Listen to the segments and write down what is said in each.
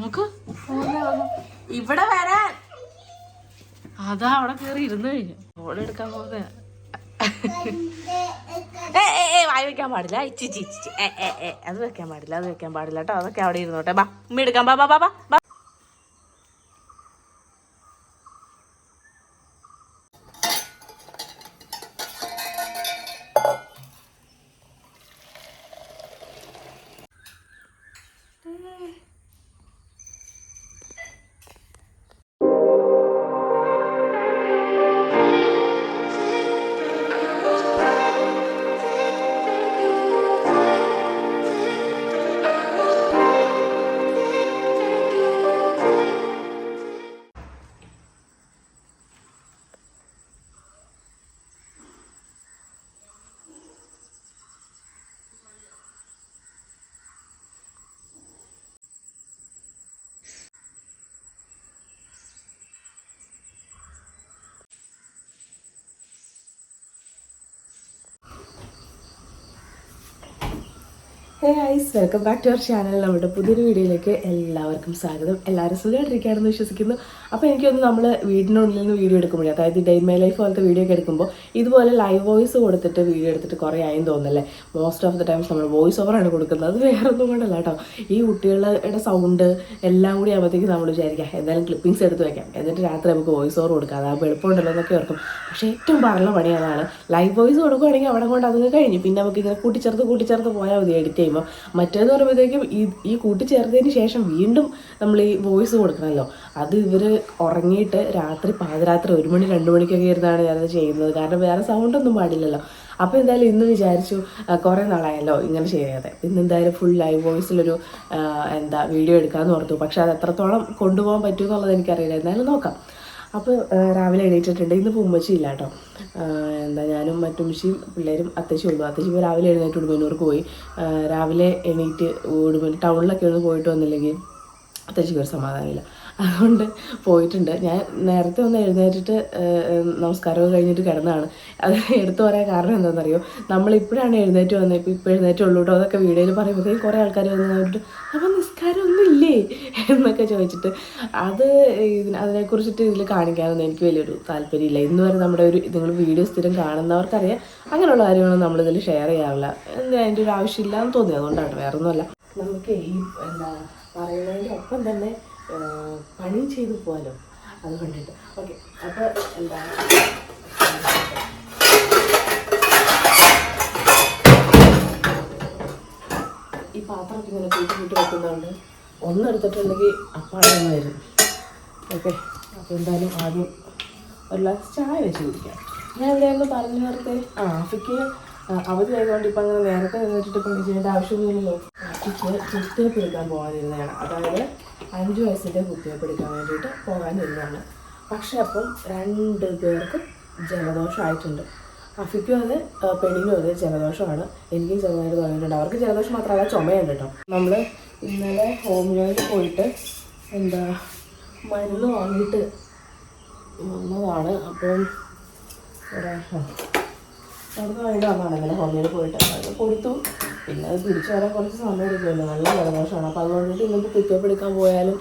നോക്ക് ഇവിടെ വരാൻ. അതാ അവിടെ കേറി ഇരുന്ന് കഴിഞ്ഞു. ഫോൺ എടുക്കാൻ പോകുന്ന വായി വെക്കാൻ പാടില്ല. ഇച്ചിച്ചി അത് വെക്കാൻ പാടില്ല, അത് വെക്കാൻ പാടില്ല കേട്ടോ. അതൊക്കെ അവിടെ ഇരുന്നോട്ടെ. ബാ ഉമ്മ എടുക്കാം. ബാ ബാ ബാ ബാ. Hey guys, welcome back to our channel. നമ്മുടെ പുതിയൊരു വീഡിയോയിലേക്ക് എല്ലാവർക്കും സ്വാഗതം. എല്ലാവരും സുഖമായിട്ടിരിക്കുകയാണെന്ന് വിശ്വസിക്കുന്നു. അപ്പോൾ എനിക്കൊന്ന് നമ്മൾ വീടിനുള്ളിൽ നിന്ന് വീഡിയോ എടുക്കുമ്പോഴേ, അതായത് ഡേ മൈ ലൈഫ് പോലത്തെ വീഡിയോ ഒക്കെ എടുക്കുമ്പോൾ ഇതുപോലെ ലൈവ് വോയിസ് കൊടുത്തിട്ട് വീഡിയോ എടുത്തിട്ട് കുറേ ആയെന്ന് തോന്നുന്നല്ലേ. മോസ്റ്റ് ഓഫ് ദ ടൈംസ് നമ്മൾ വോയിസ് ഓവറാണ് കൊടുക്കുന്നത്. അത് വേറെ ഒന്നും കൊണ്ടല്ല കേട്ടോ. ഈ കുട്ടികളുടെ സൗണ്ട് എല്ലാം കൂടി ആകുമ്പോഴത്തേക്ക് നമ്മൾ വിചാരിക്കാം എന്തായാലും ക്ലിപ്പിങ്സ് എടുത്ത് വയ്ക്കാം, എന്നിട്ട് രാത്രി നമുക്ക് വോയിസ് ഓവർ കൊടുക്കാം, അതാകുമ്പോൾ എളുപ്പമുണ്ടല്ലോ എന്നൊക്കെ ഓർക്കും. പക്ഷേ ഏറ്റവും പറഞ്ഞ പണി അതാണ്. ലൈവ് വോയിസ് കൊടുക്കുകയാണെങ്കിൽ അവിടെ കൊണ്ട് അതങ്ങ് കഴിഞ്ഞു. പിന്നെ നമുക്ക് ഇങ്ങനെ കൂട്ടിച്ചേർത്ത് പോയാൽ മതി എഡിറ്റ് ചെയ്യുമ്പോൾ. മറ്റേന്ന് പറയുമ്പോഴത്തേക്കും ഈ കൂട്ടിച്ചേർത്തതിന് ശേഷം വീണ്ടും നമ്മൾ ഈ വോയിസ് കൊടുക്കണമല്ലോ. അത് ഇവർ ഉറങ്ങിയിട്ട് രാത്രി പാതിരാത്രി 1 മണി 2 മണിക്കൊക്കെ ഇരുന്നാണ് ഞാനത് ചെയ്യുന്നത്. കാരണം വേറെ സൗണ്ടൊന്നും പാടില്ലല്ലോ. അപ്പോൾ എന്തായാലും ഇന്ന് വിചാരിച്ചു, കുറേ നാളായല്ലോ ഇങ്ങനെ ചെയ്യാതെ, ഇന്ന് എന്തായാലും ഫുൾ ലൈവ് വോയിസിലൊരു വീഡിയോ എടുക്കാമെന്ന് ഓർത്തു. പക്ഷെ അത് എത്രത്തോളം കൊണ്ടുപോകാൻ പറ്റുമെന്നുള്ളത് എനിക്കറിയില്ല. എന്തായാലും നോക്കാം. അപ്പോൾ രാവിലെ എണീറ്റിട്ടുണ്ട്. ഇന്നിപ്പോൾ ഉമ്മച്ചിയില്ല കേട്ടോ. ഞാനും മറ്റുമ്മച്ചിയും പിള്ളേരും അത്തശ്ശി ഉള്ളൂ. അത്തശ്ശി രാവിലെ എഴുന്നേറ്റ് ഉടുമ്പന്നൂർക്ക് പോയി. രാവിലെ എണീറ്റ് ടൗണിലൊക്കെ ഒന്ന് പോയിട്ട് വന്നില്ലെങ്കിൽ അത്തശ്ശിക്ക് ഒരു സമാധാനമില്ല. അതുകൊണ്ട് പോയിട്ടുണ്ട്. ഞാൻ നേരത്തെ ഒന്ന് എഴുന്നേറ്റിട്ട് നമസ്കാരമൊക്കെ കഴിഞ്ഞിട്ട് കിടന്നതാണ്. അത് എടുത്തു പറയാൻ കാരണം എന്താണെന്നറിയോ, നമ്മളിപ്പോഴാണ് എഴുന്നേറ്റ് വന്നത്, ഇപ്പോൾ എഴുന്നേറ്റുള്ളൂ കേട്ടോ. അതൊക്കെ വീഡിയോയിൽ പറയുമ്പോഴത്തേക്കും കുറേ ആൾക്കാർ വന്ന് നോക്കിയിട്ട് അപ്പം നിസ്കാരമൊന്നും ഇല്ലേ എന്നൊക്കെ ചോദിച്ചിട്ട് അതിനെക്കുറിച്ചിട്ട് ഇതിൽ കാണിക്കാനൊന്നും എനിക്ക് വലിയൊരു താല്പര്യമില്ല. ഇന്ന് വരെ നമ്മുടെ നിങ്ങൾ വീഡിയോ സ്ഥിരം കാണുന്നവർക്കറിയാം, അങ്ങനെയുള്ള കാര്യങ്ങളൊന്നും നമ്മളിതിൽ ഷെയർ ചെയ്യാറില്ല. അതിൻ്റെ ഒരു ആവശ്യമില്ല എന്ന് തോന്നി, അതുകൊണ്ടാണ്, വേറെ ഒന്നുമല്ല. നമുക്ക് ഈ പറയുന്നതിൻ്റെ ഒപ്പം തന്നെ പണിയും ചെയ്തു പോകാലോ, അത് കണ്ടിട്ട്. ഓക്കെ, അപ്പോൾ ഈ പാത്രമൊക്കെ ഇങ്ങനെ കൂട്ടി വെക്കുന്നതുകൊണ്ട് ഒന്നെടുത്തിട്ടുണ്ടെങ്കിൽ അപ്പാടൊന്നും വരും. ഓക്കെ, അപ്പോൾ എന്തായാലും ആദ്യം ഒരു ഗ്ലാസ് ചായ വെച്ച് കുടിക്കാം. ഞാൻ എവിടെയായിരുന്നു പറഞ്ഞു നേരത്തെ, ആഫിക്ക് അവധി ആയതുകൊണ്ട് ഇപ്പം അങ്ങനെ നേരത്തെ നിന്നിട്ട് പണി ചെയ്യേണ്ട ആവശ്യമൊന്നുമില്ലല്ലോ. ആഫിക്ക് കുത്തിവെപ്പ് എടുക്കാൻ പോകാനിരുന്നതാണ്. അതായത് 5 വയസ്സിൻ്റെ കുത്തിവെപ്പ് എടുക്കാൻ വേണ്ടിയിട്ട് പോകാനിരുന്നതാണ്. പക്ഷേ അപ്പം 2 പേർക്ക് ജലദോഷമായിട്ടുണ്ട്. അഫിക്കും അത് പെണ്ണിനും അത് ജലദോഷമാണ്. എനിക്കും ചെറുതായിട്ട് തുടങ്ങിയിട്ടുണ്ട്. അവർക്ക് ജലദോഷം മാത്രമല്ല, ചുമയുണ്ട് കേട്ടോ. നമ്മൾ ഇന്നലെ ഹോമിയോയിൽ പോയിട്ട് മരുന്ന് വാങ്ങിയിട്ട് വന്നതാണ്. അപ്പം മരുന്ന് വാങ്ങിയിട്ട് വന്നതാണ് ഇന്നലെ ഹോമിയോയിൽ പോയിട്ട്. അത് കൊടുത്തു. പിന്നെ അത് തിരിച്ചു വരാൻ കുറച്ച് സമയം എടുക്കുമല്ലോ, നല്ല ജലദോഷമാണ്. അപ്പോൾ അതുകൊണ്ടിട്ട് ഇന്നത്തെ കുത്തിവെപ്പ് എടുക്കാൻ പോയാലും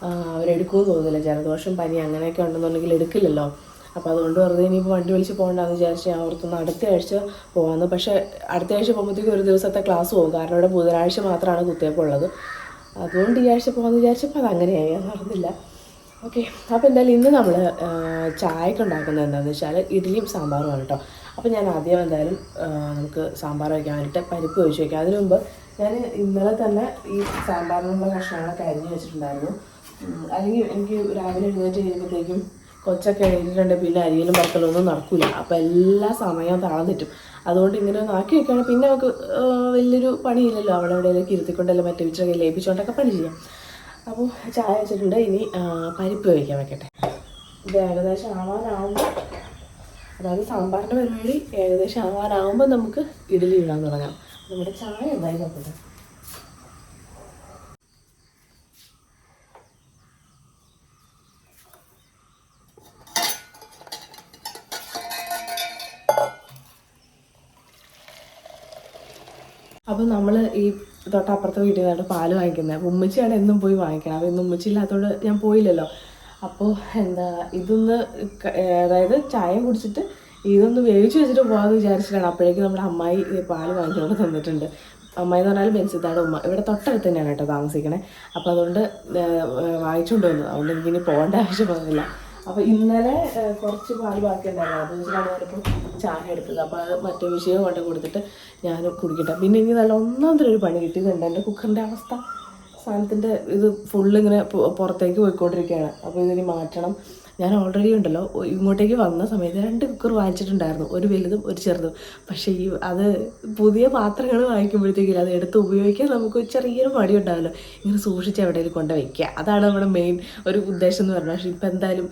അവരെടുക്കുമെന്ന് തോന്നുന്നില്ല. ജലദോഷം പനി അങ്ങനെയൊക്കെ ഉണ്ടെന്നുണ്ടെങ്കിൽ എടുക്കില്ലല്ലോ. അപ്പോൾ അതുകൊണ്ട് വെറുതെ ഇനിയിപ്പോൾ വണ്ടി വിളിച്ച് പോകണ്ടെന്ന് വിചാരിച്ച് ഞാൻ ഓർത്തുനിന്ന് അടുത്ത ആഴ്ച പോകാമെന്ന്. പക്ഷേ അടുത്ത ആഴ്ച പോകുമ്പോഴത്തേക്കും ഒരു ദിവസത്തെ ക്ലാസ് പോകും. കാരണം ഇവിടെ ബുധനാഴ്ച മാത്രമാണ് കുത്തിവെപ്പ് ഉള്ളത്. അതുകൊണ്ട് ഈ ആഴ്ച പോകാമെന്ന് വിചാരിച്ചപ്പോൾ അതങ്ങനെയായി, അത് നടന്നില്ല. ഓക്കെ, അപ്പോൾ എന്തായാലും ഇന്ന് നമ്മൾ ചായക്ക് ഉണ്ടാക്കുന്നത് എന്താണെന്ന് വെച്ചാൽ ഇഡ്ഡലിയും സാമ്പാറുമാണ് കേട്ടോ. അപ്പോൾ ഞാൻ ആദ്യം എന്തായാലും നമുക്ക് സാമ്പാർ വയ്ക്കാൻ വേണ്ടിയിട്ട് പരിപ്പ് ഒഴിച്ച് വയ്ക്കാം. അതിനു മുമ്പ് ഞാൻ ഇന്നലെ തന്നെ ഈ സാമ്പാറിനുള്ള കഷ്ണങ്ങളൊക്കെ അരിഞ്ഞ് വെച്ചിട്ടുണ്ടായിരുന്നു. അല്ലെങ്കിൽ എനിക്ക് രാവിലെ എഴുന്നേറ്റ് കഴിയുമ്പോഴത്തേക്കും കൊച്ചൊക്കെ എഴുതിയിട്ടുണ്ട്, പിന്നെ അരിയിലും വറുക്കലൊന്നും നടക്കില്ല. അപ്പോൾ എല്ലാ സമയവും താളം തെറ്റും. അതുകൊണ്ട് ഇങ്ങനെ ഒന്ന് ആക്കി വെക്കുകയാണെങ്കിൽ പിന്നെ നമുക്ക് വലിയൊരു പണിയില്ലല്ലോ. അവിടെ എവിടെയെങ്കിലും ഇരുത്തിക്കൊണ്ടല്ലോ മറ്റേ വിച്ചൊക്കെ ലേപ്പിച്ചുകൊണ്ടൊക്കെ പണി ചെയ്യാം. അപ്പോൾ ചായ വെച്ചിട്ടുണ്ട്. ഇനി പരിപ്പ് വയ്ക്കാൻ വെക്കട്ടെ. ഇത് ഏകദേശം ആവാനാവുമ്പോൾ, അതായത് സാമ്പാറിൻ്റെ പരിപാടി ഏകദേശം ആവാനാവുമ്പോൾ നമുക്ക് ഇഡ്ഡലി ഇടാൻ തുടങ്ങാം. നമ്മുടെ ചായ എന്തായി നോക്കട്ടെ. അപ്പോൾ നമ്മൾ ഈ തൊട്ടപ്പുറത്തെ വീട്ടിൽ നിന്നാണ് പാല് വാങ്ങിക്കുന്നത്. അപ്പോൾ ഉമ്മച്ചിയാണ് എന്നും പോയി വാങ്ങിക്കണം. അപ്പോൾ ഇന്ന് ഉമ്മച്ചി ഇല്ലാത്തതുകൊണ്ട് ഞാൻ പോയില്ലല്ലോ. അപ്പോൾ എന്താ ഇതൊന്ന് അതായത് ചായ കുടിച്ചിട്ട് ഇതൊന്ന് വേവിച്ച് വെച്ചിട്ട് പോകാമെന്ന് വിചാരിച്ചിട്ടാണ്. അപ്പോഴേക്കും നമ്മുടെ അമ്മായി പാല് വാങ്ങിച്ചുകൊണ്ട് തന്നിട്ടുണ്ട്. അമ്മായി എന്ന് പറഞ്ഞാൽ ബെൻസിത്താടെ ഉമ്മ. ഇവിടെ തൊട്ടടുത്ത് തന്നെയാണ് കേട്ടോ താമസിക്കണേ. അപ്പോൾ അതുകൊണ്ട് വാങ്ങിച്ചുകൊണ്ട് വന്നു. അതുകൊണ്ട് എനിക്കിനി പോകേണ്ട ആവശ്യം വന്നില്ല. അപ്പോൾ ഇന്നലെ കുറച്ച് പാല് ബാക്കിയുണ്ടായിരുന്നു. അത് വെച്ചിട്ടാണ് ഞാനിപ്പോൾ ചായ എടുത്തത്. അപ്പോൾ അത് മറ്റേ വിഷയം കൊണ്ട് കൊടുത്തിട്ട് ഞാൻ കുടിക്കട്ടെ. പിന്നെ എനിക്ക് നല്ല ഒന്നാമതൊരു പണി കിട്ടിയതുണ്ട്. എൻ്റെ കുക്കറിൻ്റെ അവസ്ഥ, സാധനത്തിൻ്റെ ഇത് ഫുള്ളിങ്ങനെ പുറത്തേക്ക് പോയിക്കൊണ്ടിരിക്കുകയാണ്. അപ്പോൾ ഇതിനി മാറ്റണം. ഞാൻ ഓൾറെഡി ഉണ്ടല്ലോ ഇങ്ങോട്ടേക്ക് വന്ന സമയത്ത് 2 കുക്കർ വാങ്ങിച്ചിട്ടുണ്ടായിരുന്നു, ഒരു വലുതും ഒരു ചെറുതും. പക്ഷേ അത് പുതിയ പാത്രങ്ങൾ വാങ്ങിക്കുമ്പോഴത്തേക്കും അത് എടുത്ത് ഉപയോഗിക്കാൻ നമുക്ക് ചെറിയൊരു മടി ഉണ്ടാവില്ല. ഇങ്ങനെ സൂക്ഷിച്ച് എവിടെയെങ്കിലും കൊണ്ട് വയ്ക്കുക, അതാണ് നമ്മുടെ മെയിൻ ഒരു ഉദ്ദേശം എന്ന് പറഞ്ഞാൽ. പക്ഷേ ഇപ്പം എന്തായാലും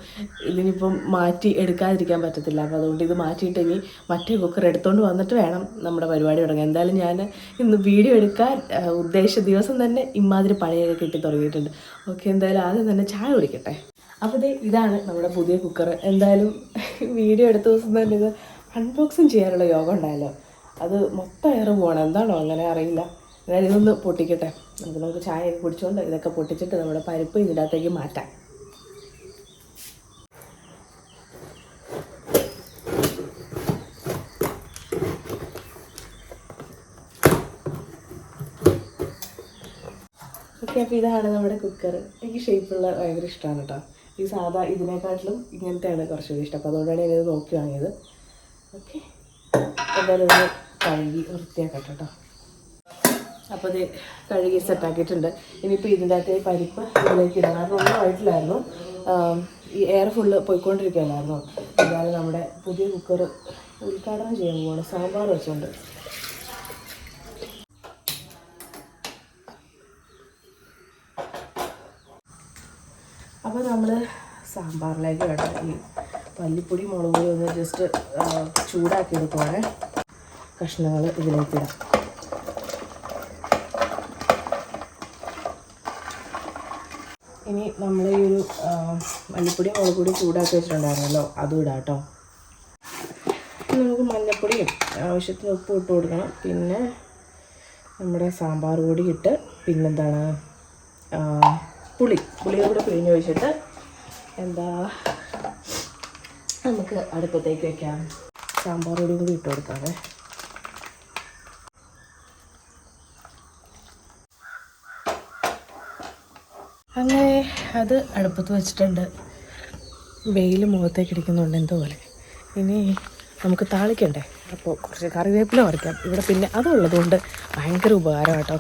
ഇതിനിപ്പം മാറ്റി എടുക്കാതിരിക്കാൻ പറ്റത്തില്ല. അപ്പോൾ അതുകൊണ്ട് ഇത് മാറ്റിയിട്ട് ഇനി മറ്റേ കുക്കർ എടുത്തുകൊണ്ട് വന്നിട്ട് വേണം നമ്മുടെ പരിപാടി തുടങ്ങാൻ. എന്തായാലും ഞാൻ ഇന്ന് വീഡിയോ എടുക്കാൻ ഉദ്ദേശിച്ച ദിവസം തന്നെ ഇമാതിരി പണിയൊക്കെ കിട്ടി തുടങ്ങിയിട്ടുണ്ട്. ഓക്കെ, എന്തായാലും ആദ്യം തന്നെ ചായ കുടിക്കട്ടെ. അപ്പോൾ ഇതാണ് നമ്മുടെ പുതിയ കുക്കർ. എന്തായാലും വീഡിയോ എടുത്ത ദിവസം തന്നെ ഇത് അൺബോക്സിങ് ചെയ്യാനുള്ള യോഗം ഉണ്ടായല്ലോ. അത് മൊത്തം എയർ പോകണം, എന്താണോ അങ്ങനെ അറിയില്ല. എന്നാലും ഇതൊന്ന് പൊട്ടിക്കട്ടെ. നമുക്ക് ചായയൊക്കെ കുടിച്ചുകൊണ്ട് ഇതൊക്കെ പൊട്ടിച്ചിട്ട് നമ്മുടെ പരിപ്പ് ഇതിൻ്റെ അകത്തേക്ക് മാറ്റാം. ഓക്കെ, അപ്പോൾ ഇതാണ് നമ്മുടെ കുക്കർ. എനിക്ക് ഷേപ്പുള്ള ഭയങ്കര ഇഷ്ടമാണ് കേട്ടോ. ഈ സാധാ ഇതിനെക്കാട്ടിലും ഇങ്ങനത്തെയാണ് കുറച്ചുകൂടി ഇഷ്ടം. അപ്പോൾ അതുകൊണ്ടാണ് ഞാനിത് നോക്കി വാങ്ങിയത്. ഓക്കെ, എന്തായാലും ഒന്ന് കഴുകി വൃത്തിയാക്കട്ടെ കേട്ടോ. അപ്പോൾ ഇത് കഴുകി സെറ്റാക്കിയിട്ടുണ്ട്. ഇനിയിപ്പോൾ ഇതിൻ്റെ അകത്ത് പരിപ്പ് ഇതിലേക്ക് ഇടാം. കാരണം ഒന്നും ആയിട്ടില്ലായിരുന്നു, ഈ എയർ ഫുള്ള് പോയിക്കൊണ്ടിരിക്കുകയല്ലായിരുന്നു. എന്തായാലും നമ്മുടെ പുതിയ കുക്കർ ഉദ്ഘാടനം ചെയ്യാൻ പോവാണ് സാമ്പാർ വെച്ചുകൊണ്ട്. അപ്പോൾ നമ്മൾ സാമ്പാറിലേക്ക് കേട്ടോ ഈ മല്ലിപ്പൊടി മുളക് പൊടി ഒന്ന് ജസ്റ്റ് ചൂടാക്കി എടുക്കുവാണ്. കഷ്ണങ്ങൾ ഇതിലേക്ക് ഇടാം. ഇനി നമ്മൾ ഈ ഒരു മല്ലിപ്പൊടി മുളക് പൊടി ചൂടാക്കി വെച്ചിട്ടുണ്ടായിരുന്നല്ലോ, അതും ഇടാം കേട്ടോ. നമുക്ക് മഞ്ഞൾപ്പൊടിയും ആവശ്യത്തിന് ഉപ്പ് ഇട്ട് കൊടുക്കണം. പിന്നെ നമ്മുടെ സാമ്പാർ പൊടി ഇട്ട് പിന്നെന്താണ് പുളിയും കൂടെ പിഴിഞ്ഞ് ഒഴിച്ചിട്ട് നമുക്ക് അടുപ്പത്തേക്ക് വെക്കാം. സാമ്പാർ പൊടിയും കൂടി ഇട്ട് കൊടുക്കാതെ. അങ്ങനെ അത് അടുപ്പത്ത് വെച്ചിട്ടുണ്ട്. വെയിൽ മുഖത്തേക്ക് ഇടിക്കുന്നുണ്ട് എന്തോ പോലെ. ഇനി നമുക്ക് താളിക്കണ്ടേ. അപ്പോൾ കുറച്ച് കറിവേപ്പില പറിക്കാം. ഇവിടെ പിന്നെ അതുള്ളതുകൊണ്ട് ഭയങ്കര ഉപകാരം കേട്ടോ.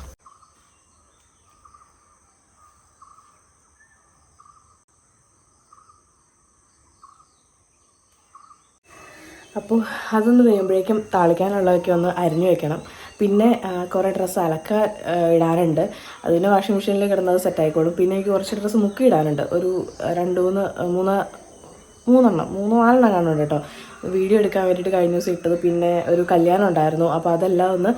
അപ്പോൾ അതൊന്ന് വേകുമ്പോഴേക്കും താളിക്കാനുള്ളതൊക്കെ ഒന്ന് അരിഞ്ഞു വെക്കണം. പിന്നെ കുറേ ഡ്രസ്സ് അലക്കാൻ ഇടാനുണ്ട്. അതിന് വാഷിംഗ് മെഷീനിൽ കിടന്നത് സെറ്റായിക്കോളും. പിന്നെ എനിക്ക് കുറച്ച് ഡ്രസ്സ് മുക്കി ഇടാനുണ്ട്. ഒരു 3-4 കാണുന്നുണ്ട് കേട്ടോ. വീഡിയോ എടുക്കാൻ വേണ്ടിയിട്ട് കഴിഞ്ഞ ദിവസം ഇട്ടത്. പിന്നെ ഒരു കല്യാണം ഉണ്ടായിരുന്നു, അപ്പോൾ അതെല്ലാം ഒന്ന്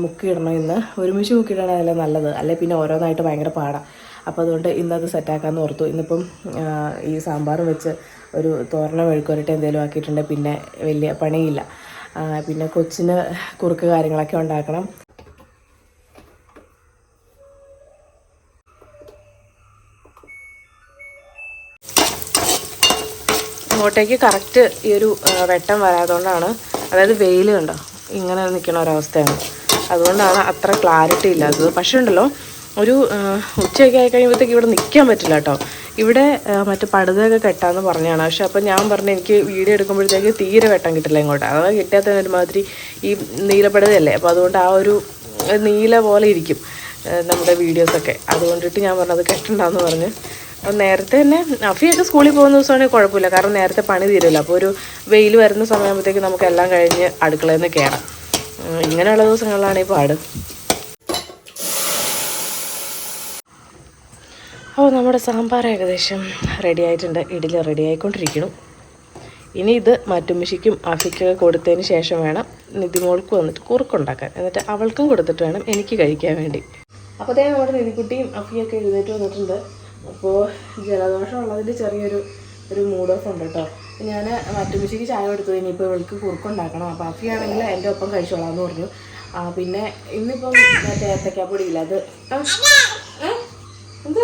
മുക്കിയിടണം. ഇന്ന് ഒരുമിച്ച് മുക്കിയിടണതല്ലേ നല്ലത്, അല്ലെ പിന്നെ ഓരോന്നായിട്ട് ഭയങ്കര പാടാണ്. അപ്പോൾ അതുകൊണ്ട് ഇന്നത് സെറ്റാക്കാമെന്ന് ഓർത്തു. ഇന്നിപ്പം ഈ സാമ്പാറും വെച്ച് ഒരു തോരനോ മെഴുക്കുവരട്ടി എന്തെങ്കിലും ആക്കിയിട്ടുണ്ട്. പിന്നെ വലിയ പണിയില്ല. പിന്നെ കൊച്ചിന് കുറുക്ക് കാര്യങ്ങളൊക്കെ ഉണ്ടാക്കണം. ഇങ്ങോട്ടേക്ക് കറക്റ്റ് ഈ ഒരു വെട്ടം വരാതുകൊണ്ടാണ്, അതായത് വെയിൽ കണ്ടോ ഇങ്ങനെ നിൽക്കുന്ന ഒരവസ്ഥയാണ്. അതുകൊണ്ടാണ് അത്ര ക്ലാരിറ്റി ഇല്ലാത്തത്. പക്ഷേ ഉണ്ടല്ലോ ഒരു ഉച്ചയൊക്കെ ആയി കഴിയുമ്പോഴത്തേക്ക് ഇവിടെ നിൽക്കാൻ പറ്റില്ല കേട്ടോ. ഇവിടെ മറ്റേ പടുതൊക്കെ കെട്ടാമെന്ന് പറഞ്ഞതാണ്. പക്ഷെ അപ്പം ഞാൻ പറഞ്ഞു എനിക്ക് വീഡിയോ എടുക്കുമ്പോഴത്തേക്ക് തീരെ വെട്ടം കിട്ടില്ല ഇങ്ങോട്ട്. അഥവാ കിട്ടാത്ത ഒരുമാതിരി ഈ നീലപ്പടുതയല്ലേ, അപ്പോൾ അതുകൊണ്ട് ആ ഒരു നീല പോലെ ഇരിക്കും നമ്മുടെ വീഡിയോസൊക്കെ. അതുകൊണ്ടിട്ട് ഞാൻ പറഞ്ഞത് കെട്ടണ്ടെന്ന് പറഞ്ഞ്. അപ്പോൾ നേരത്തെ തന്നെ അഫിയൊക്കെ സ്കൂളിൽ പോകുന്ന ദിവസമാണെങ്കിൽ കുഴപ്പമില്ല, കാരണം നേരത്തെ പണി തീരുമല്ലോ. അപ്പോൾ ഒരു വെയിൽ വരുന്ന സമയമാകുമ്പോഴത്തേക്ക് നമുക്ക് എല്ലാം കഴിഞ്ഞ് അടുക്കളയിൽ നിന്ന് കയറാം. ഇങ്ങനെയുള്ള ദിവസങ്ങളിലാണ് ഈ പാട്. അപ്പോൾ നമ്മുടെ സാമ്പാർ ഏകദേശം റെഡി ആയിട്ടുണ്ട്. ഇഡ്ഡലി റെഡി ആയിക്കൊണ്ടിരിക്കുന്നു. ഇനി ഇത് മറ്റുമ്മച്ചിക്കും അഫിക്കൊക്കെ കൊടുത്തതിന് ശേഷം വേണം നിധിമോൾക്ക് വന്നിട്ട് കുറുക്കുണ്ടാക്കാൻ. എന്നിട്ട് അവൾക്കും കൊടുത്തിട്ട് വേണം എനിക്ക് കഴിക്കാൻ വേണ്ടി. അപ്പോൾ തന്നെ നമ്മുടെ നിധിക്കുട്ടിയും അഫിയൊക്കെ എഴുന്നേറ്റ് വന്നിട്ടുണ്ട്. അപ്പോൾ ജലദോഷം ഉള്ളതിൽ ചെറിയൊരു മൂഡ് ഓഫ് ഉണ്ട് കേട്ടോ. ഞാൻ മറ്റുമ്മച്ചിക്ക് ചായ കൊടുത്തു. ഇനിയിപ്പോൾ ഇവൾക്ക് കുറുക്കുണ്ടാക്കണം. അപ്പോൾ അഫിയാണെങ്കിൽ എൻ്റെ ഒപ്പം കഴിച്ചോളാമെന്ന് പറഞ്ഞു. പിന്നെ ഇന്നിപ്പം മറ്റേ ഏത്തക്കാപ്പൊടി ഇല്ല, അത് എന്ത്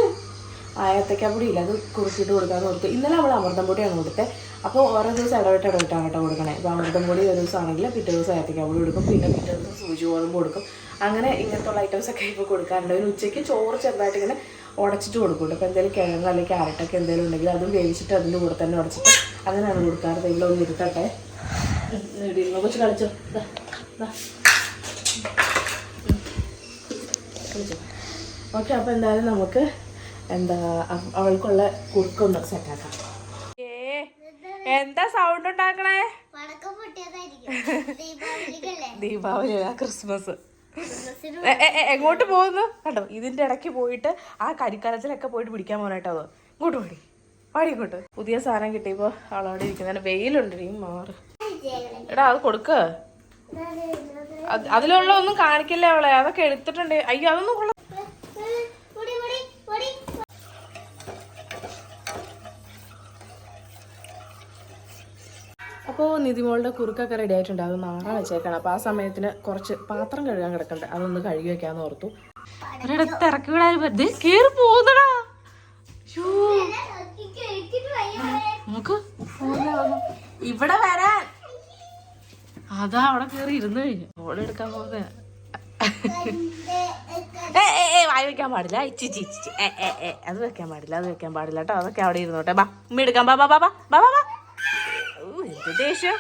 ഏത്തക്കാപ്പൊടി ഇല്ല, അത് കുറുക്കിയിട്ട് കൊടുക്കാമെന്ന് കൊടുത്തു. ഇന്നലെ അവൾ അമൃതം പൊടിയാണ് കൊടുത്തത്. അപ്പോൾ ഓരോ ദിവസം ഇടവിട്ടാണ് കേട്ടോ കൊടുക്കണേ. അപ്പോൾ അമൃതം പൊടി ഒരു ദിവസം ആണെങ്കിൽ പിറ്റേ ദിവസം ഏത്തക്കാപ്പൊടി കൊടുക്കും, പിന്നെ പിറ്റേ ദിവസം സൂചി ഗോതമ്പ് കൊടുക്കും. അങ്ങനെ ഇങ്ങനത്തുള്ള ഐറ്റംസൊക്കെ ഇപ്പോൾ കൊടുക്കാറുണ്ട്. അതിന് ഉച്ചയ്ക്ക് ചോറ് ചെറുതായിട്ട് ഇങ്ങനെ ഉടച്ചിട്ട് കൊടുക്കും. അപ്പോൾ എന്തെങ്കിലും കിഴങ്ങ് അല്ലെങ്കിൽ ക്യാരറ്റൊക്കെ എന്തെങ്കിലും ഉണ്ടെങ്കിൽ അതും വേവിച്ചിട്ട് അതിൻ്റെ കൂടെ തന്നെ ഉടച്ചിട്ട് അങ്ങനെയാണ് കൊടുക്കാറ്. ഇവിടെ ഒന്ന് ഇരുത്തട്ടെ, കുറച്ച് കളിച്ചോ. ഓക്കെ, അപ്പോൾ എന്തായാലും നമുക്ക് അവൾക്കുള്ള കുറുക്കൊന്ന് സെറ്റാക്കാം. എന്താ സൗണ്ട് ഉണ്ടാക്കണേ? ദീപാവലിയാ, ക്രിസ്മസ്. എങ്ങോട്ട് പോകുന്നു കണ്ടോ? ഇതിന്റെ ഇടയ്ക്ക് പോയിട്ട് ആ കരിക്കലത്തിലൊക്കെ പോയിട്ട് പിടിക്കാൻ പോകാനായിട്ടോ. അത് ഇങ്ങോട്ട് പാടി ഇങ്ങോട്ട്. പുതിയ സാധനം കിട്ടിയപ്പോ അവളവിടെ ഇരിക്കുന്നതിന് വെയിലുണ്ട്. മാറ് എടാ, അത് കൊടുക്ക. അതിലുള്ള ഒന്നും കാണിക്കില്ലേ അവളെ, അതൊക്കെ എടുത്തിട്ടുണ്ട്. അയ്യോ, അതൊന്നും കൊള്ളാം. അപ്പോൾ നിധിമോളുടെ കുറുക്കൊക്കെ റെഡി ആയിട്ടുണ്ട്. അത് നാളെ വെച്ചേക്കണം. അപ്പോൾ ആ സമയത്തിന് കുറച്ച് പാത്രം കഴുകാൻ കിടക്കണ്ട്, അതൊന്ന് കഴുകി വെക്കാന്ന് ഓർത്തു. ഒരിടത്ത് ഇറക്കി വിടാൻ കേറി പോകുന്നടാ. നമുക്ക് ഇവിടെ വരാൻ, അതാ അവിടെ കേറി ഇരുന്ന് കഴിഞ്ഞു. ഓളെടുക്കാൻ പോകുന്ന വായി വെക്കാൻ പാടില്ല. അത് വെക്കാൻ പാടില്ല, അത് വെക്കാൻ പാടില്ല കേട്ടോ. അതൊക്കെ അവിടെ ഇരുന്നോട്ടെ. ബാ ഉമ്മ എടുക്കാം. ബാ ബാ ബാ ബാ ബാ ബാ. എന്ത് ദേഷ്യം,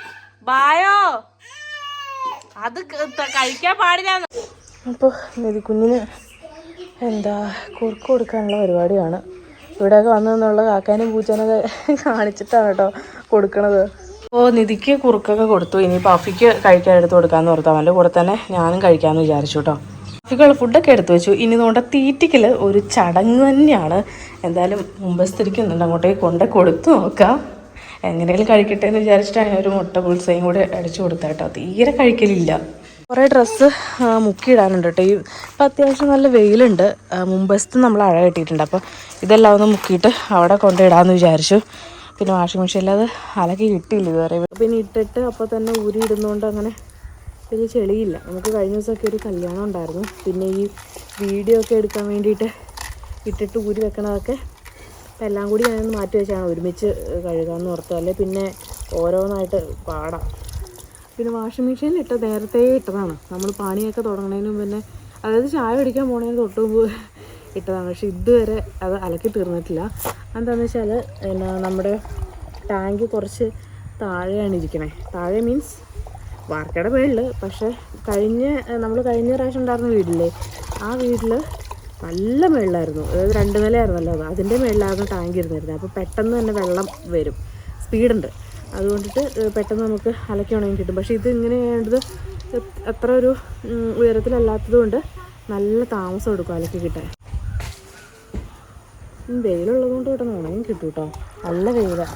ബായോ, അത് കഴിക്കാൻ പാടില്ല. അപ്പോൾ നിധിക്കുഞ്ഞിന് കുറുക്ക് കൊടുക്കാനുള്ള പരിപാടിയാണ്. ഇവിടെയൊക്കെ വന്നു നിന്നുള്ള കാക്കാനും പൂച്ചനൊക്കെ കാണിച്ചിട്ടാണ് കേട്ടോ കൊടുക്കണത്. അപ്പോൾ നിധിക്ക് കുറുക്കൊക്കെ കൊടുത്തു. ഇനി പഫിക്ക് കഴിക്കാൻ എടുത്ത് കൊടുക്കാമെന്ന് ഓർത്തു. അവൻ്റെ കൂടെ തന്നെ ഞാനും കഴിക്കാമെന്ന് വിചാരിച്ചു കേട്ടോ. പഫിക്കുള്ള ഫുഡൊക്കെ എടുത്തു വെച്ചു. ഇനി നോണ്ട തീറ്റിക്കൽ ഒരു ചടങ്ങ് തന്നെയാണ്. എന്തായാലും മുമ്പസ്ഥിരിക്കുന്നുണ്ട്, അങ്ങോട്ടേക്ക് കൊണ്ട് കൊടുത്തു നോക്കാം. എങ്ങനെയും കഴിക്കട്ടെ എന്ന് വിചാരിച്ചിട്ടാണ് ഒരു മുട്ട പുൾസയും കൂടെ അടിച്ചു കൊടുത്തേട്ടോ. തീരെ കഴിക്കലില്ല. കുറേ ഡ്രസ്സ് മുക്കിയിടാനുണ്ട് കേട്ടോ. ഇപ്പം അത്യാവശ്യം നല്ല വെയിലുണ്ട്. മുമ്പസ്ഥ നമ്മൾ അഴ കെട്ടിയിട്ടുണ്ട്. അപ്പോൾ ഇതെല്ലാം ഒന്ന് മുക്കിയിട്ട് അവിടെ കൊണ്ടിടാമെന്ന് വിചാരിച്ചു. പിന്നെ വാഷിംഗ് മെഷീനിൽ അത് അലക്കി കിട്ടിയില്ല ഇതുവരെ. പിന്നെ ഇട്ടിട്ട് അപ്പോൾ തന്നെ ഊരി ഇടുന്നതുകൊണ്ട് അങ്ങനെ വലിയ ചെളിയില്ല. നമുക്ക് കഴിഞ്ഞ ദിവസമൊക്കെ ഒരു കല്യാണം ഉണ്ടായിരുന്നു. പിന്നെ ഈ വീഡിയോ ഒക്കെ എടുക്കാൻ വേണ്ടിയിട്ട് ഇട്ടിട്ട് ഊരി വെക്കണതൊക്കെ അപ്പം എല്ലാം കൂടി ഞാനൊന്ന് മാറ്റി വെച്ചാണ് ഒരുമിച്ച് കഴുകാമെന്ന് ഓർത്തു. അല്ലെ പിന്നെ ഓരോന്നായിട്ട് പാടാം. പിന്നെ വാഷിംഗ് മെഷീനിൽ നേരത്തെ ഇട്ടതാണ്. നമ്മൾ പണിയൊക്കെ തുടങ്ങുന്നതിന് മുന്നേ, അതായത് ചായ കുടിക്കാൻ പോണതിന് തൊട്ട് മുമ്പ് ഇട്ടതാണ്. പക്ഷെ ഇതുവരെ അത് അലക്കി തീർന്നിട്ടില്ല. എന്താണെന്ന് വെച്ചാൽ നമ്മുടെ ടാങ്ക് കുറച്ച് താഴെയാണ് ഇരിക്കണേ. താഴെ മീൻസ് വാർക്കയുടെ മേളിൽ. പക്ഷേ നമ്മൾ കഴിഞ്ഞ പ്രാവശ്യം ഉണ്ടായിരുന്ന വീട്ടില്ലേ, ആ വീട്ടിൽ നല്ല മേളിലായിരുന്നു. അതായത് 2 നിലയായിരുന്നല്ലോ, അതിൻ്റെ മേളിലായിരുന്നു ടാങ്ക് ഇരുന്നിരുന്നത്. അപ്പോൾ പെട്ടെന്ന് തന്നെ വെള്ളം വരും, സ്പീഡുണ്ട്. അതുകൊണ്ടിട്ട് പെട്ടെന്ന് നമുക്ക് അലക്കി ഉണങ്ങി കിട്ടും. പക്ഷേ ഇത് ഇങ്ങനെ വേണ്ടത് അത്ര ഒരു ഉയരത്തിലല്ലാത്തത് കൊണ്ട് നല്ല താമസം എടുക്കും അലക്കി കിട്ടാൻ. വെയിലുള്ളത് കൊണ്ട് ഇവിടെ ഉണങ്ങി കിട്ടും കേട്ടോ. നല്ല വെയിലാണ്.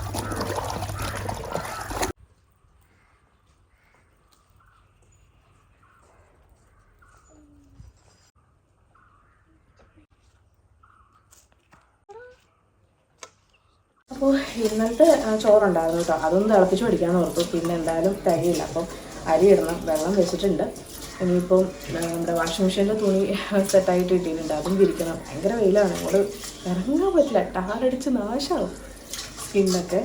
അപ്പോൾ ഇന്നലത്തെ ചോറുണ്ടായിരുന്നു കേട്ടോ. അതൊന്ന് തിളപ്പിച്ച് പഠിക്കാമെന്ന് ഓർത്തു. പിന്നെ എന്തായാലും തികയില്ല. അപ്പം അരി ഇടണം, വെള്ളം വെച്ചിട്ടുണ്ട്. ഇനിയിപ്പം നമ്മുടെ വാഷിംഗ് മെഷീനിൽ തുണി സെറ്റായിട്ട് ഇട്ടിട്ടുണ്ട്, അതും വിരിക്കണം. ഭയങ്കര വെയിലാണ്, അങ്ങോട്ട് ഇറങ്ങാൻ പറ്റില്ല. ടാറടിച്ച് നാശമാവും സ്കിന്നൊക്കെ.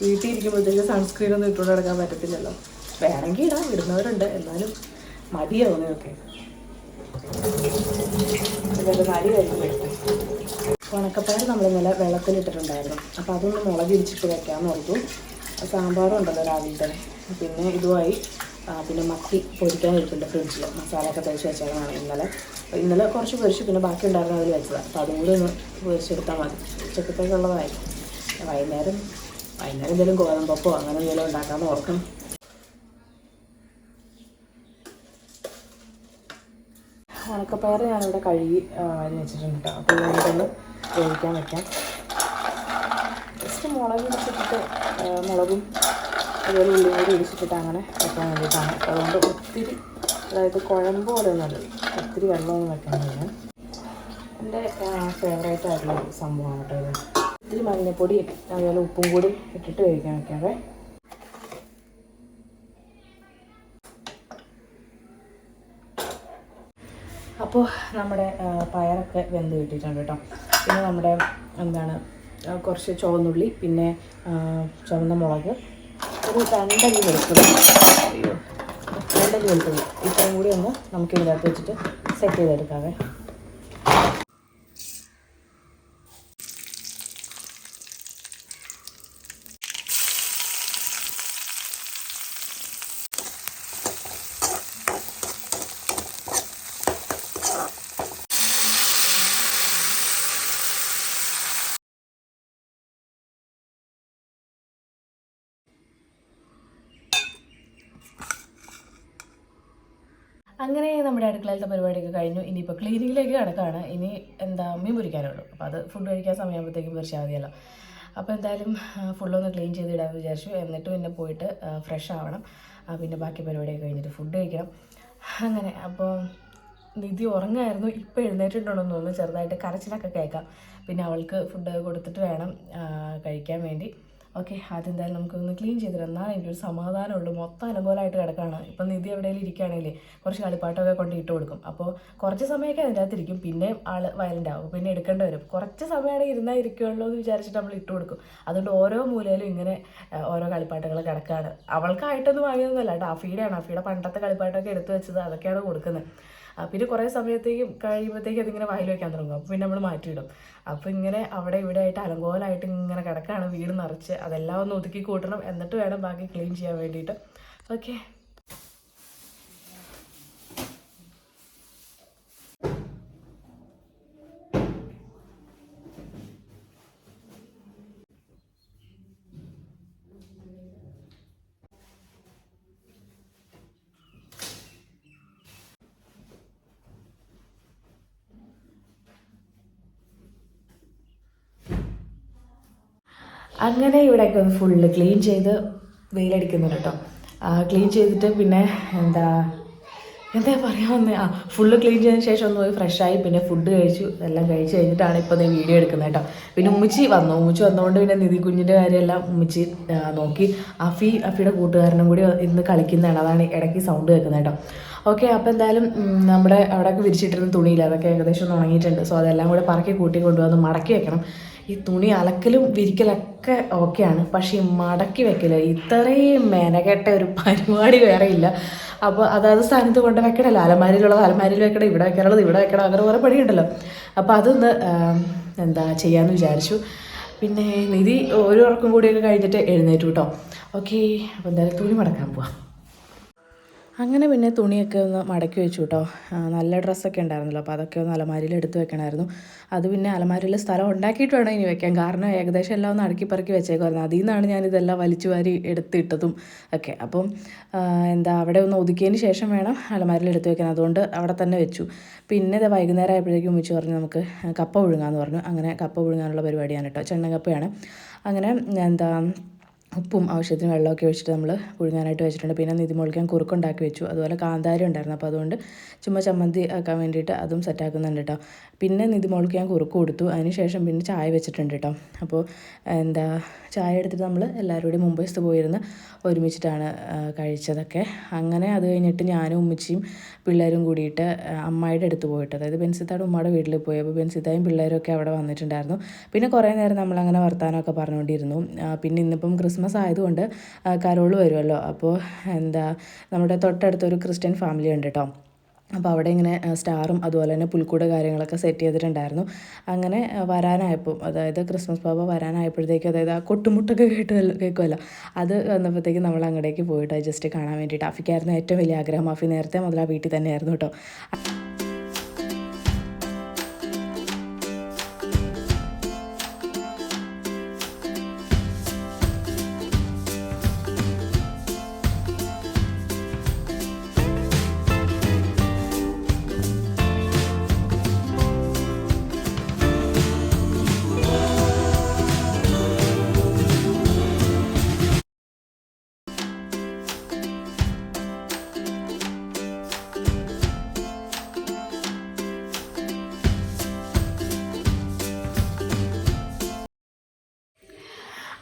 വീട്ടിൽ ഇരിക്കുമ്പോഴത്തേക്ക് സൺസ്ക്രീനൊന്നും ഇട്ടുകൊണ്ട് നടക്കാൻ പറ്റത്തില്ലല്ലോ. വേണമെങ്കിൽ ഇടുന്നവരുണ്ട്, എന്നാലും മടിയാവുന്നതൊക്കെ. അരി കഴിക്കുമ്പോഴത്തെ ഉണക്കപ്പയർ നമ്മൾ ഇന്നലെ വെള്ളത്തിലിട്ടിട്ടുണ്ടായിരുന്നു. അപ്പോൾ അതൊന്ന് മുളകിരിച്ചിട്ട് വെക്കാമെന്ന് ഓർത്തു. സാമ്പാറും ഉണ്ടല്ലോ രാവിലത്തെ. പിന്നെ ഇതുമായി പിന്നെ മത്തി പൊരിക്കാനിരിക്കുന്നുണ്ട് ഫ്രിഡ്ജിൽ. മസാലയൊക്കെ തേച്ച് വെച്ചതാണ് ഇന്നലെ കുറച്ച് പൊരിച്ചു. പിന്നെ ബാക്കി ഉണ്ടായിരുന്ന അതിൽ വെച്ചതാണ്. അപ്പോൾ അതും കൂടി ഒന്ന് പൊരിച്ചെടുത്താൽ മതി. ഉച്ചക്കത്തേക്കുള്ളതായി. വൈകുന്നേരം എന്തെങ്കിലും ഗോതമ്പപ്പോ അങ്ങനെ എന്തെങ്കിലും ഉണ്ടാക്കാമെന്ന് ഓർക്കണം. ഉണക്കപ്പയർ ഞാനിവിടെ കഴുകി അരി വെച്ചിട്ടുണ്ട് കേട്ടോ. അപ്പോൾ ഇതൊന്ന് വേവിക്കാൻ വെക്കാം. ജസ്റ്റ് മുളക് ഇടിച്ചിട്ടിട്ട് മുളകും അതുപോലെ ഉള്ളിയും കൂടി ഇടിച്ചിട്ടിട്ട് അങ്ങനെ വെക്കാൻ വേണ്ടിയിട്ടാണ്. അതുകൊണ്ട് ഒത്തിരി, അതായത് കുഴമ്പ് പോലെ ഒന്നുമല്ല, ഒത്തിരി വെള്ളമൊന്നും വെക്കാൻ കഴിയും. എൻ്റെ ഫേവറേറ്റ് ആയിട്ടുള്ള സംഭവമാണ് കേട്ടോ ഇത്. ഒത്തിരി മഞ്ഞപ്പൊടി അതുപോലെ ഉപ്പും കൂടി ഇട്ടിട്ട് വേവിക്കാൻ വെക്കാവേ. അപ്പോൾ നമ്മുടെ പയറൊക്കെ വെന്ത് കിട്ടിയിട്ടുണ്ട് കേട്ടോ. പിന്നെ നമ്മുടെ എന്താണ് കുറച്ച് ചുവന്നുള്ളി, പിന്നെ ചുവന്ന മുളക്, ഒരു 2 അല്ലി വെളുത്തുള്ളി, 2 അല്ലി വെളുത്തുള്ളി, ഇത്രയും കൂടി ഒന്ന് നമുക്ക് ഇതിനകത്ത് വെച്ചിട്ട് സെറ്റ് ചെയ്തെടുക്കാവേ. അങ്ങനെ നമ്മുടെ അടുക്കളയിലത്തെ പരിപാടിയൊക്കെ കഴിഞ്ഞു. ഇനിയിപ്പോൾ ക്ലീനിങ്ങിലേക്ക് കിടക്കുകയാണ്. ഇനി മീൻ പൊരിക്കാനുള്ളൂ. അപ്പോൾ അത് ഫുഡ് കഴിക്കാൻ സമയമാകുമ്പോഴത്തേക്കും പൊരിച്ചാൽ മതിയല്ലോ. അപ്പോൾ എന്തായാലും ഫുള്ളൊന്ന് ക്ലീൻ ചെയ്തിടാമെന്ന് വിചാരിച്ചു. എന്നിട്ട് പിന്നെ പോയിട്ട് ഫ്രഷ് ആവണം. പിന്നെ ബാക്കി പരിപാടിയൊക്കെ കഴിഞ്ഞിട്ട് ഫുഡ് കഴിക്കണം. അങ്ങനെ അപ്പോൾ നിധി ഉറങ്ങായിരുന്നു. ഇപ്പോൾ എഴുന്നേറ്റിട്ടുണ്ടെന്ന് തോന്നുന്നു. ചെറുതായിട്ട് കരച്ചിലൊക്കെ കേൾക്കാം. പിന്നെ അവൾക്ക് ഫുഡ് കൊടുത്തിട്ട് വേണം കഴിക്കാൻ വേണ്ടി. ഓക്കെ, അതെന്തായാലും നമുക്കൊന്ന് ക്ലീൻ ചെയ്തിട്ട് എന്നാൽ എനിക്കൊരു സമാധാനമുള്ളൂ. മൊത്തം അലങ്കോലമായിട്ട് കിടക്കുകയാണ്. ഇപ്പം നിധി എവിടെയെങ്കിലും ഇരിക്കുകയാണെങ്കിൽ കുറച്ച് കളിപ്പാട്ടമൊക്കെ കൊണ്ട് ഇട്ട് കൊടുക്കും. അപ്പോൾ കുറച്ച് സമയമൊക്കെ അതിൻ്റെ അകത്തിരിക്കും. പിന്നെ ആൾ വയലൻ്റ് ആവും. പിന്നെ എടുക്കേണ്ടി വരും. കുറച്ച് സമയമാണെങ്കിൽ ഇരുന്നാൽ ഇരിക്കുള്ളൂ എന്ന് വിചാരിച്ചിട്ട് നമ്മൾ ഇട്ട് കൊടുക്കും. അതുകൊണ്ട് ഓരോ മൂലയിലും ഇങ്ങനെ ഓരോ കളിപ്പാട്ടങ്ങൾ കിടക്കുകയാണ്. അവൾക്കായിട്ടൊന്നും വാങ്ങിയതൊന്നുമല്ല കേട്ടോ. അഫീടെയാണ്. അഫീടെ പണ്ടത്തെ കളിപ്പാട്ടമൊക്കെ എടുത്തു വെച്ചത്, അതൊക്കെയാണ് കൊടുക്കുന്നത്. പിന്നെ കുറേ സമയത്തേക്കും കഴിയുമ്പോഴത്തേക്കും അതിങ്ങനെ വായിൽ വയ്ക്കാൻ തുടങ്ങും. അപ്പോൾ പിന്നെ നമ്മൾ മാറ്റിയിടും. അപ്പോൾ ഇങ്ങനെ അവിടെ ഇവിടെ ആയിട്ട് അലങ്കോലമായിട്ട് ഇങ്ങനെ കിടക്കുകയാണ് വീട് നിറച്ച്. അതെല്ലാം ഒന്ന് ഒതുക്കി കൂട്ടണം. എന്നിട്ട് വേണം ബാക്കി ക്ലീൻ ചെയ്യാൻ വേണ്ടിയിട്ട്. ഓക്കെ, അങ്ങനെ ഇവിടെയൊക്കെ ഒന്ന് ഫുള്ള് ക്ലീൻ ചെയ്ത് വെയിലടിക്കുന്നുണ്ട് കേട്ടോ. ക്ലീൻ ചെയ്തിട്ട് പിന്നെ എന്താ പറയാമെന്ന് ഫുള്ള് ക്ലീൻ ചെയ്തതിന് ശേഷം ഒന്ന് പോയി ഫ്രഷായി പിന്നെ ഫുഡ് കഴിച്ചു. എല്ലാം കഴിച്ച് കഴിഞ്ഞിട്ടാണ് ഇപ്പോൾ ഈ വീഡിയോ എടുക്കുന്നത് കേട്ടോ. പിന്നെ ഉമ്മച്ചി വന്നുകൊണ്ട് പിന്നെ നിധി കുഞ്ഞിൻ്റെ കാര്യമെല്ലാം ഉമ്മച്ചി നോക്കി. അഫിയുടെ കൂട്ടുകാരനും കൂടി ഇന്ന് കളിക്കുന്നതാണ്. അതാണ് ഇടയ്ക്ക് സൗണ്ട് കേൾക്കുന്നത് കേട്ടോ. ഓക്കെ, അപ്പോൾ എന്തായാലും നമ്മുടെ അവിടെയൊക്കെ വിരിച്ചിട്ടിരുന്ന തുണിയില്ല, അതൊക്കെ ഏകദേശം ഒന്ന് ഉണങ്ങിയിട്ടുണ്ട്. സോ അതെല്ലാം കൂടെ പറക്കി കൂട്ടി കൊണ്ടുവന്ന് മടക്കി വെക്കണം. ഈ തുണി അലക്കലും വിരിക്കലൊക്കെ ഓക്കെയാണ്, പക്ഷേ മടക്കി വെക്കൽ ഇത്രയും മെനകെട്ട ഒരു പരിപാടി വേറെ ഇല്ല. അപ്പോൾ അതായത് സ്ഥാനത്ത് കൊണ്ട് വെക്കണമല്ലോ. അലമാരിയിലുള്ളത് അലമാരിയിൽ വെക്കണം, ഇവിടെ വെക്കാനുള്ളത് ഇവിടെ വെക്കണം, അങ്ങനെ കുറേ പണിയുണ്ടല്ലോ. അപ്പോൾ അതൊന്ന് ചെയ്യാമെന്ന് വിചാരിച്ചു. പിന്നെ നിധി ഒരു ഉറക്കം കൂടിയൊക്കെ കഴിഞ്ഞിട്ട് എഴുന്നേറ്റു കേട്ടോ. ഓക്കെ, അപ്പോൾ എന്തായാലും തുണി മടക്കാൻ പോവാം. അങ്ങനെ പിന്നെ തുണിയൊക്കെ ഒന്ന് മടക്കി വെച്ചു കേട്ടോ. നല്ല ഡ്രസ്സൊക്കെ ഉണ്ടായിരുന്നല്ലോ, അപ്പോൾ അതൊക്കെ ഒന്ന് അലമാരിയിൽ എടുത്ത് വെക്കണമായിരുന്നു. അത് പിന്നെ അലമാരിയിൽ സ്ഥലം ഉണ്ടാക്കിയിട്ട് വേണം ഇനി വെക്കാൻ. കാരണം ഏകദേശം എല്ലാം ഒന്ന് അടുക്കി പറക്കി വെച്ചേക്കുമായിരുന്നു. അതിൽ നിന്നാണ് ഞാനിതെല്ലാം വലിച്ചു വാരി എടുത്തിട്ടതും ഒക്കെ. അപ്പം അവിടെ ഒന്ന് ഒതുക്കിയതിന് ശേഷം വേണം അലമാരിയിൽ എടുത്ത് വെക്കാൻ. അതുകൊണ്ട് അവിടെ തന്നെ വെച്ചു. പിന്നെ ഇത് വൈകുന്നേരം ആയപ്പോഴേക്കും ഉമ്മച്ചി പറഞ്ഞു നമുക്ക് കപ്പ പുഴുങ്ങാമെന്ന് പറഞ്ഞു. അങ്ങനെ കപ്പ പുഴുങ്ങാനുള്ള പരിപാടിയാണ് കേട്ടോ. ചെണ്ണക്കപ്പയാണ്. അങ്ങനെ ഉപ്പും ആവശ്യത്തിന് വെള്ളമൊക്കെ ഒഴിച്ചിട്ട് നമ്മൾ പുഴുങ്ങാനായിട്ട് വെച്ചിട്ടുണ്ട്. പിന്നെ നിധി മുളയ്ക്കാൻ കുറുക്കുണ്ടാക്കി വെച്ചു. അതുപോലെ കാന്താരി ഉണ്ടായിരുന്നു. അപ്പോൾ അതുകൊണ്ട് ചുമ്മാ ചമ്മന്തി ആക്കാൻ വേണ്ടിയിട്ട് അതും സെറ്റാക്കുന്നുണ്ട് കേട്ടോ. പിന്നെ നിധി മുളയ്ക്കാൻ കുറുക്ക് കൊടുത്തു. അതിന് ശേഷം പിന്നെ ചായ വെച്ചിട്ടുണ്ട് കേട്ടോ. അപ്പോൾ ചായ എടുത്തിട്ട് നമ്മൾ എല്ലാവരും കൂടി മുംബൈസ് പോയിരുന്ന് ഒരുമിച്ചിട്ടാണ് കഴിച്ചതൊക്കെ. അങ്ങനെ അത് കഴിഞ്ഞിട്ട് ഞാനും ഉമ്മച്ചിയും പിള്ളേരും കൂടിയിട്ട് അമ്മായിയുടെ അടുത്ത് പോയിട്ട്, അതായത് ബെൻസിത്താടെ ഉമ്മയുടെ വീട്ടിൽ പോയി. അപ്പോൾ ബെൻസിത്തായും പിള്ളേരും ഒക്കെ അവിടെ വന്നിട്ടുണ്ടായിരുന്നു. പിന്നെ കുറേ നേരം നമ്മളങ്ങനെ വർത്താനമൊക്കെ പറഞ്ഞുകൊണ്ടിരുന്നു. പിന്നെ ഇന്നിപ്പം ക്രിസ്മസ് ആയതുകൊണ്ട് കരോള് വരുമല്ലോ. അപ്പോൾ നമ്മുടെ തൊട്ടടുത്തൊരു ക്രിസ്ത്യൻ ഫാമിലി ഉണ്ട് കേട്ടോ. അപ്പോൾ അവിടെ ഇങ്ങനെ സ്റ്റാറും അതുപോലെ തന്നെ പുൽക്കൂട് കാര്യങ്ങളൊക്കെ സെറ്റ് ചെയ്തിട്ടുണ്ടായിരുന്നു. അങ്ങനെ വരാനായപ്പോൾ, അതായത് ക്രിസ്മസ് ബാബ വരാനായപ്പോഴത്തേക്കും, അതായത് ആ കൊട്ടുമുട്ടൊക്കെ കേൾക്കുമല്ലോ, അത് വന്നപ്പോഴത്തേക്കും നമ്മൾ അങ്ങോട്ടേക്ക് പോയിട്ട് ജസ്റ്റ് കാണാൻ വേണ്ടിയിട്ട്. അഫിക്കായിരുന്നു ഏറ്റവും വലിയ ആഗ്രഹം. അഫി നേരത്തെ മുതൽ ആ വീട്ടിൽ തന്നെയായിരുന്നു കേട്ടോ.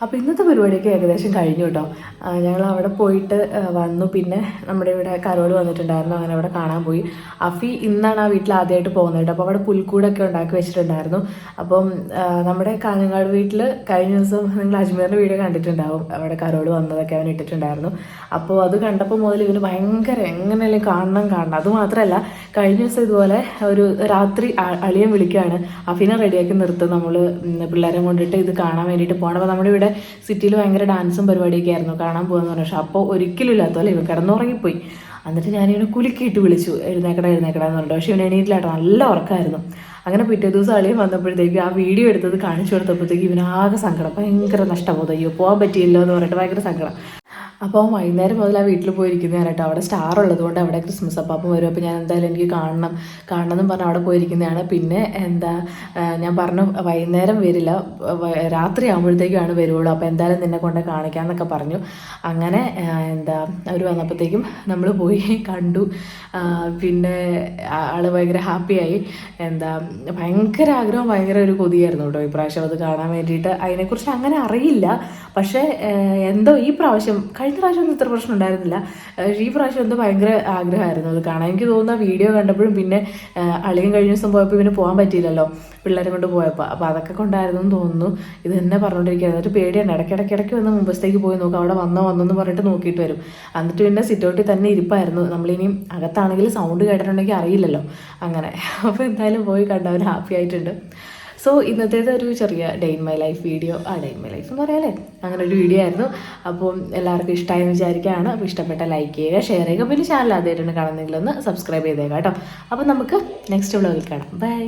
അപ്പോൾ ഇന്നത്തെ പരിപാടിയൊക്കെ ഏകദേശം കഴിഞ്ഞു കേട്ടോ. ഞങ്ങൾ അവിടെ പോയിട്ട് വന്നു. പിന്നെ നമ്മുടെ ഇവിടെ കരോള് വന്നിട്ടുണ്ടായിരുന്നു, അങ്ങനെ അവിടെ കാണാൻ പോയി. അഫി ഇന്നാണ് ആ വീട്ടിൽ ആദ്യമായിട്ട് പോകുന്നത്. അപ്പോൾ അവിടെ പുൽക്കൂടൊക്കെ ഉണ്ടാക്കി വെച്ചിട്ടുണ്ടായിരുന്നു. അപ്പം നമ്മുടെ കാഞ്ഞങ്ങാട് വീട്ടിൽ കഴിഞ്ഞ ദിവസം നിങ്ങൾ അജ്മീറിൻ്റെ വീഡിയോ കണ്ടിട്ടുണ്ടാവും, അവിടെ കരോള് വന്നതൊക്കെ അവൻ ഇട്ടിട്ടുണ്ടായിരുന്നു. അപ്പോൾ അത് കണ്ടപ്പോൾ മുതൽ ഇവന് ഭയങ്കര എങ്ങനെയല്ലേ കാണണം. അതുമാത്രമല്ല കഴിഞ്ഞ ദിവസം ഇതുപോലെ ഒരു രാത്രി അളിയൻ വിളിക്കുകയാണ്, അഫിനെ റെഡിയാക്കി നിർത്തും, നമ്മൾ പിള്ളേരെ കൊണ്ടിട്ട് ഇത് കാണാൻ വേണ്ടിയിട്ട് പോകണം. അപ്പോൾ നമ്മുടെ ഇവിടെ സിറ്റിയിൽ ഭയങ്കര ഡാൻസും പരിപാടിയൊക്കെ ആയിരുന്നു, കാണാൻ പോകുന്ന പറഞ്ഞു. പക്ഷെ അപ്പോൾ ഒരിക്കലും ഇല്ലാത്തല്ലേ ഇവ കിടന്നുറങ്ങിപ്പോയി. എന്നിട്ട് ഞാനിവനെ കുലുക്കിയിട്ട് വിളിച്ചു, എഴുന്നേക്കട എന്ന് പറഞ്ഞിട്ട്. പക്ഷെ ഇവൻ എണീറ്റില്ലാട്ടോ, നല്ല ഉറക്കമായിരുന്നു. അങ്ങനെ പിറ്റേ ദിവസം അളിയൻ വന്നപ്പോഴത്തേക്ക് ആ വീഡിയോ എടുത്തത് കാണിച്ചു കൊടുത്തപ്പോഴത്തേക്ക് ഇവനാകെ സങ്കടം, ഭയങ്കര നഷ്ടബോധം, അയ്യോ പോകാൻ പറ്റിയില്ലോ എന്ന് പറഞ്ഞിട്ട് ഭയങ്കര സങ്കടം. അപ്പോൾ വൈകുന്നേരം മുതൽ ആ വീട്ടിൽ പോയിരിക്കുന്നതാണ് കേട്ടോ. അവിടെ സ്റ്റാർ ഉള്ളതുകൊണ്ട് അവിടെ ക്രിസ്മസ് അപ്പം വരും. അപ്പോൾ ഞാൻ എന്തായാലും എനിക്ക് കാണണം എന്നും പറഞ്ഞ് അവിടെ പോയിരിക്കുന്നതാണ്. പിന്നെ ഞാൻ പറഞ്ഞു വൈകുന്നേരം വരില്ല, രാത്രി ആകുമ്പോഴത്തേക്കാണ് വരുള്ളൂ, അപ്പോൾ എന്തായാലും നിന്നെ കൊണ്ട് കാണിക്കാമെന്നൊക്കെ പറഞ്ഞു. അങ്ങനെ അവർ വന്നപ്പോഴത്തേക്കും നമ്മൾ പോയി കണ്ടു. പിന്നെ ആൾ ഭയങ്കര ഹാപ്പിയായി. ഭയങ്കര ആഗ്രഹം, ഭയങ്കര ഒരു കൊതിയായിരുന്നു കേട്ടോ ഇപ്രാവശ്യം അത് കാണാൻ വേണ്ടിയിട്ട്. അതിനെക്കുറിച്ച് അങ്ങനെ അറിയില്ല, പക്ഷേ എന്തോ ഈ പ്രാവശ്യം, കഴിഞ്ഞ പ്രാവശ്യം ഒന്നും ഇത്ര പ്രശ്നം ഉണ്ടായിരുന്നില്ല, ഈ പ്രാവശ്യം എന്തോ ഭയങ്കര ആഗ്രഹമായിരുന്നു അത് കാണാൻ. എനിക്ക് തോന്നുന്ന വീഡിയോ കണ്ടപ്പോഴും പിന്നെ അളിയൻ കഴിഞ്ഞ ദിവസം പോയപ്പോൾ ഇവന് പോകാൻ പറ്റിയില്ലല്ലോ പിള്ളേരെ കൊണ്ട് പോയപ്പോൾ, അപ്പോൾ അതൊക്കെ കൊണ്ടായിരുന്നു എന്ന് തോന്നുന്നു. ഇത് തന്നെ പറഞ്ഞുകൊണ്ടിരിക്കുകയായിരുന്നു. എന്നിട്ട് പേടിയാണ്, ഇടയ്ക്കിടയ്ക്ക് വന്ന് മുമ്പത്തേക്ക് പോയി നോക്കും, അവിടെ വന്നെന്ന് പറഞ്ഞിട്ട് നോക്കിയിട്ട് വരും. എന്നിട്ട് പിന്നെ സിറ്റൗട്ടിൽ തന്നെ ഇരിപ്പായിരുന്നു. നമ്മളിനിയും അകത്താണെങ്കിൽ സൗണ്ട് കേട്ടിട്ടുണ്ടെങ്കിൽ അറിയില്ലല്ലോ അങ്ങനെ. അപ്പോൾ എന്തായാലും പോയി കണ്ടവർ ഹാപ്പി ആയിട്ടുണ്ട്. സോ ഇന്നത്തേത് ഒരു ചെറിയ day in my life video, day in my life എന്ന് പറയാല്ലേ, അങ്ങനെ ഒരു വീഡിയോ ആയിരുന്നു. അപ്പം എല്ലാവർക്കും ഇഷ്ടമായെന്ന് വിചാരിക്കുകയാണ്. അപ്പോൾ ഇഷ്ടപ്പെട്ട ലൈക്ക് ചെയ്യുക, ഷെയർ ചെയ്യുക, പിന്നെ ചാനൽ ആദ്യമായിട്ടാണ് കാണുന്നെങ്കിൽ ഒന്ന് സബ്സ്ക്രൈബ് ചെയ്തേക്കാം കേട്ടോ. അപ്പോൾ നമുക്ക് നെക്സ്റ്റ് വ്ലോഗിൽ കാണാം. ബൈ.